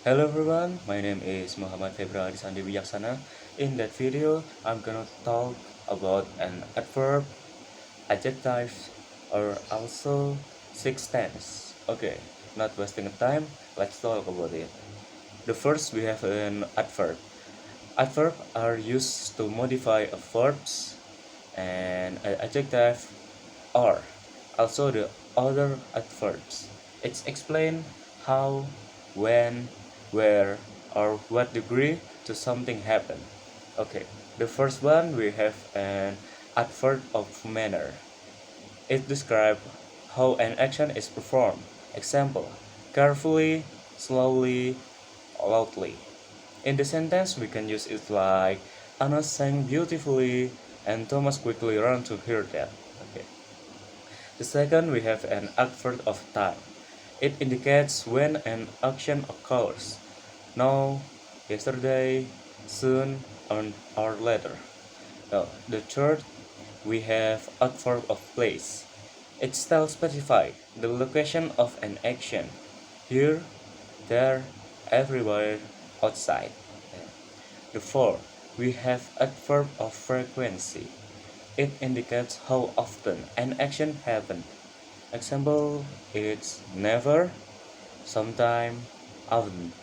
Hello everyone, my name is Muhammad Febra Adisandi Wijaksana. In that video, I'm gonna talk about an adverb, adjective, or also six tense. Okay, not wasting time, let's talk about it. The first we have an adverb. Adverbs are used to modify a verbs and an adjective or also the other adverbs. It's explain how, when, where, or what degree to something happen. Okay, the first one we have an adverb of manner. It describes how an action is performed. Example, carefully, slowly, loudly. In the sentence, we can use it like Anna sang beautifully and Thomas quickly ran to hear that. Okay. The second, we have an adverb of time. It indicates when an action occurs. Now, yesterday, soon, or later. Now, the third, we have adverb of place. It still specifies the location of an action. Here, there, everywhere, outside. The fourth, we have adverb of frequency. It indicates how often an action happens. Example, it's never, sometime, often.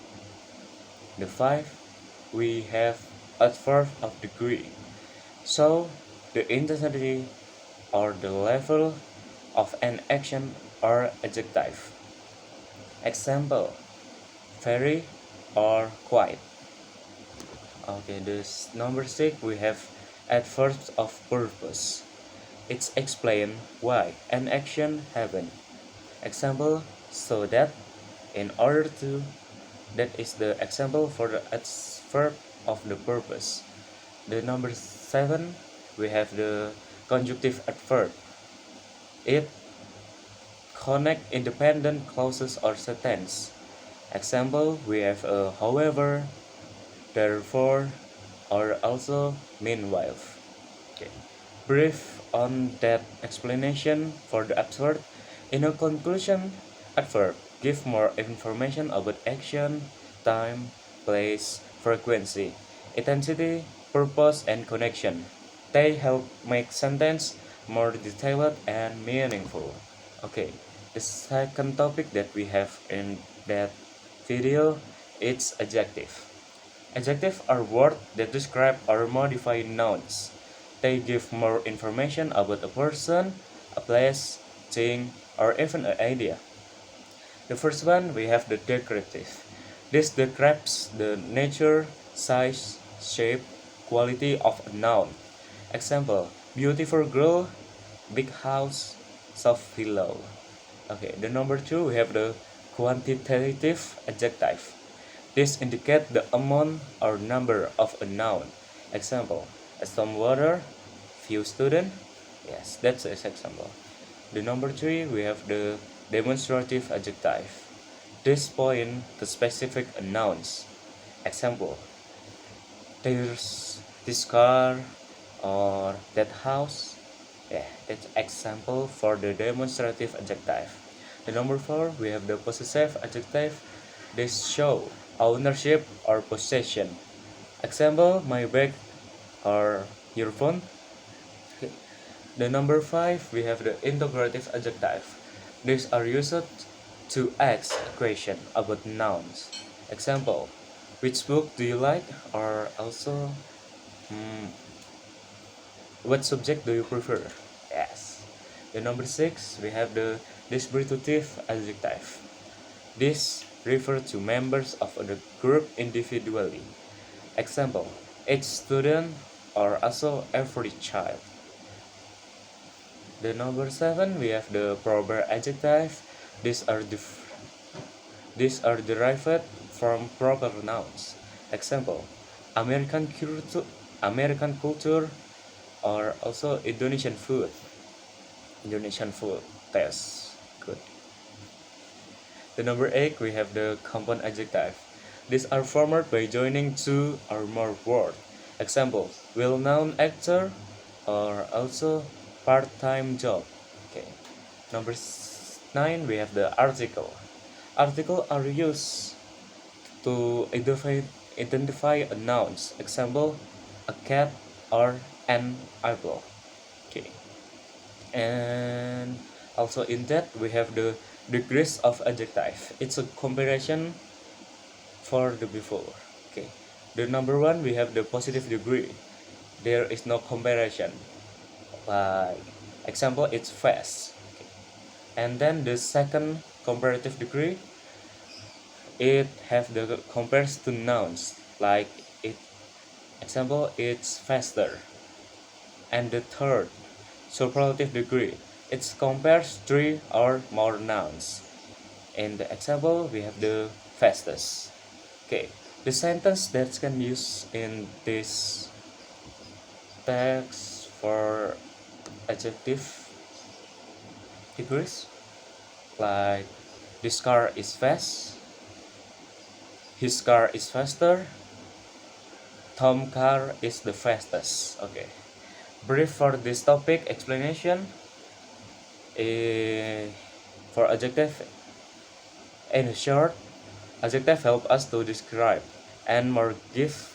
The five, we have adverb of degree. So, the intensity or the level of an action or adjective. Example, very or quite. Okay, this number six, we have adverbs of purpose. It's explain why an action happened. Example, so that, in order to, that is the example for the adverb of the purpose. The number seven, we have the conjunctive adverb. It connect independent clauses or sentence. Example, we have a however, therefore, or also meanwhile. Okay. Brief on that explanation for the adverb. In a conclusion, adverb give more information about action, time, place, frequency, intensity, purpose, and connection. They help make sentence more detailed and meaningful. Okay, the second topic that we have in that video is adjective. Adjectives are words that describe or modify nouns. They give more information about a person, a place, thing, or even an idea. The first one, we have the descriptive. This describes the nature, size, shape, quality of a noun. Example, beautiful girl, big house, soft pillow. Okay, the number two, we have the quantitative adjective. This indicates the amount or number of a noun. Example, some water, few students. Yes, that's an example. The number three, we have the demonstrative adjective. This point to specific nouns. Example, there's this car or that house. Yeah, that's example for the demonstrative adjective. The number four, we have the possessive adjective. This show ownership or possession. Example, my bag or your phone. The number five, we have the interrogative adjective. These are used to ask a question about nouns. Example, which book do you like? Or also, hmm, what subject do you prefer? Yes. The number six, we have the descriptive adjective. This refers to members of the group individually. Example, each student or also every child. The number seven, we have the proper adjective. These are these are derived from proper nouns. Example, American culture, or also Indonesian food. Indonesian food. Test. Good. The number eight, we have the compound adjective. These are formed by joining two or more words. Example, well-known actor, or also part-time job. Okay. Number nine, we have the article. Article are used to identify a nouns. Example, a cat or an apple. Okay. And also in that we have the degrees of adjective. It's a comparison for the before. Okay. The number one we have the positive degree. There is no comparison. Like example, it's fast. Okay. And then the second comparative degree, it have the compares to nouns. Like it example, it's faster. And the third superlative degree, it compares three or more nouns. In the example, we have the fastest. Okay, the sentence that can use in this text for adjective degrees, like this car is fast, his car is faster, Tom car is the fastest. Okay, brief for this topic explanation. For adjective, in short, adjective help us to describe and give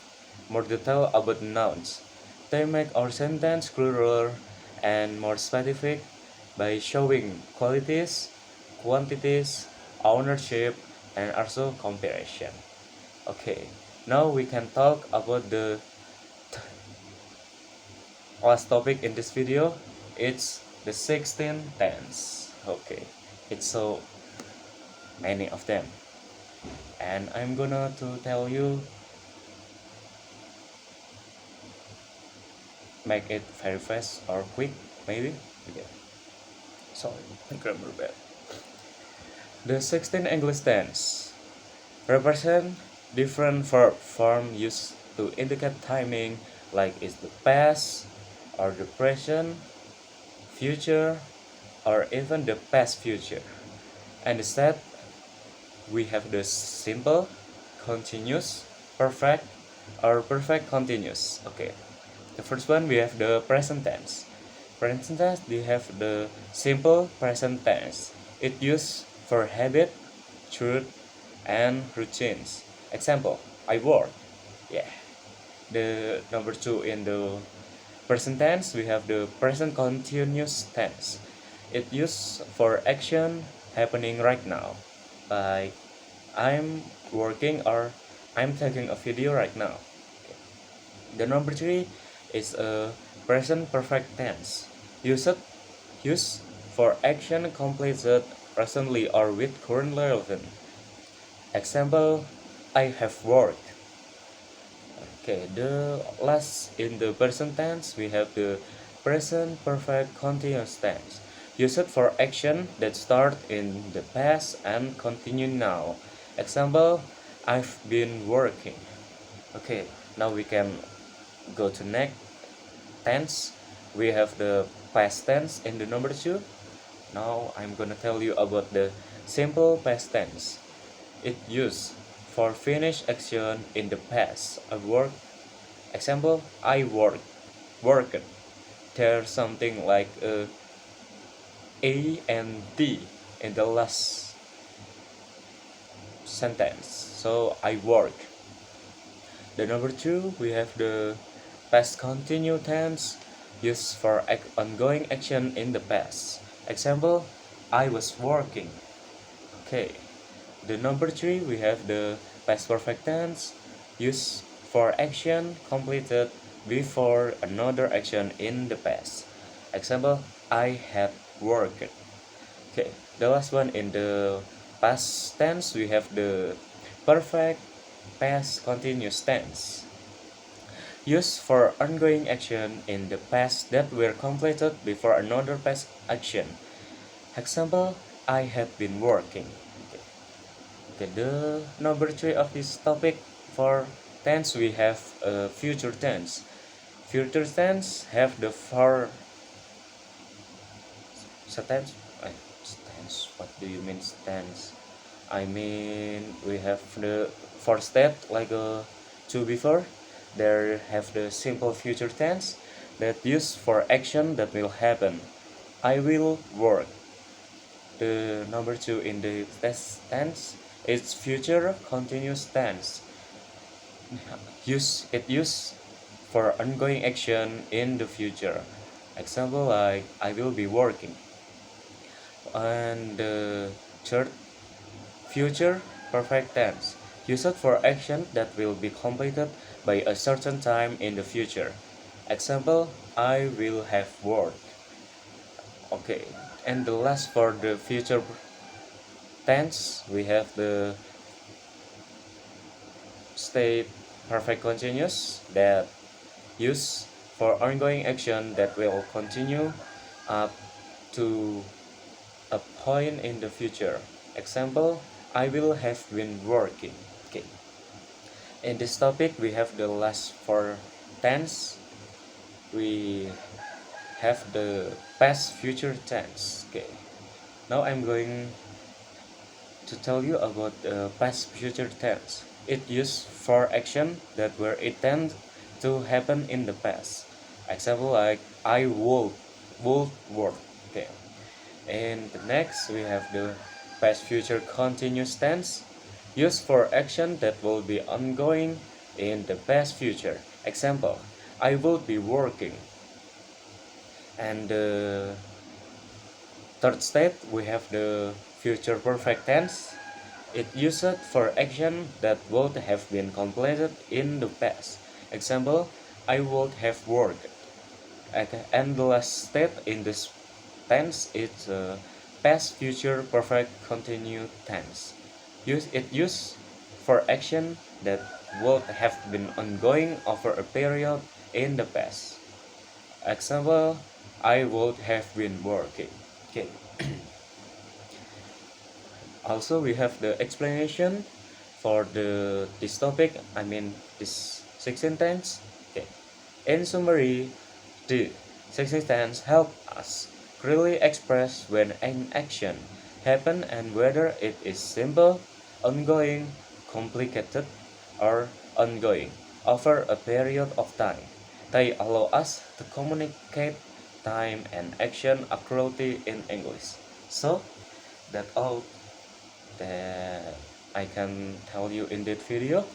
more detail about nouns. They make our sentence clearer and more specific by showing qualities, quantities, ownership, and also comparison. Okay, now we can talk about the last topic in this video. It's the 16 tense. Okay, it's so many of them, and I'm gonna to tell you, make it very fast or quick maybe. Okay, sorry, grammar bad. The 16 English tense represent different verb form used to indicate timing, like is the past or the present, future, or even the past future. And instead we have the simple, continuous, perfect, or perfect continuous. Okay, the first one we have the present tense. Present tense, we have the simple present tense. It used for habit, truth, and routines. Example, I work. Yeah. The number two in the present tense, we have the present continuous tense. It used for action happening right now, like I'm working or I'm taking a video right now. Okay. The number three is a present perfect tense. Used for action completed recently or with current relevant. Example, I have worked. Okay, the last in the present tense we have the present perfect continuous tense. Used for action that start in the past and continue now. Example, I've been working. Okay, now we can go to next tense. We have the past tense in the number two. Now I'm gonna tell you about the simple past tense. It used for finished action in the past. I work. Example, I worked. There's something like a and d in the last sentence. So I work. The number two, we have the past continuous tense used for ongoing action in the past. Example, I was working. Okay. The number three, we have the past perfect tense used for action completed before another action in the past. Example, I had worked. Okay, the last one in the past tense, we have the perfect past continuous tense used for ongoing action in the past that were completed before another past action. Example, I have been working. Okay, the number three of this topic for tense, we have future tense. Future tense have the four tense. Tense. What do you mean tense? I mean we have the four step like two before. There have the simple future tense that used for action that will happen. I will work. The number two in the past tense, Its future continuous tense. Use for ongoing action in the future. Example like I will be working. And the third, future perfect tense. Use it for action that will be completed by a certain time in the future. Example, I will have work. Okay, and the last for the future tense, we have the state perfect continuous that use for ongoing action that will continue up to a point in the future. Example, I will have been working. Okay. In this topic, we have the last four tense. We have the past future tense. Okay. Now I'm going to tell you about the past future tense. It used for action that were intended to happen in the past. Example like I would work. Okay. And next we have the past future continuous tense used for action that will be ongoing in the past future. Example, I will be working. And the third step we have the future perfect tense. It used for action that would have been completed in the past. Example, I would have worked. And the last step in this tense is past future perfect continued tense. It used for action that would have been ongoing over a period in the past. Example, I would have been working. Okay. Also, we have the explanation for this topic. I mean this 16 tense. Okay. In summary, the 16 tense help us clearly express when an action happen and whether it is simple, ongoing, complicated, or ongoing over a period of time. They allow us to communicate time and action accurately in English. So that's all that I can tell you in this video.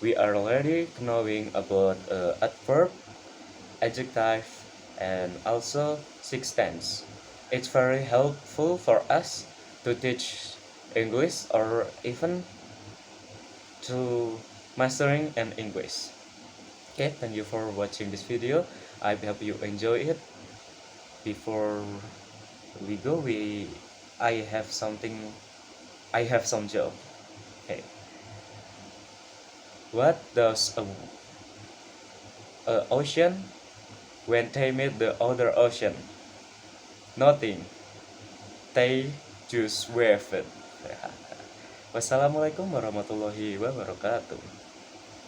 We are already knowing about adverb, adjective, and also six tense. It's very helpful for us to teach English or even to mastering an English. Okay, thank you for watching this video. I hope you enjoy it. Before we go, I have something. I have some joke. Okay, what does a ocean when they meet the other ocean? Nothing. They just wave it. Wassalamualaikum warahmatullahi wabarakatuh.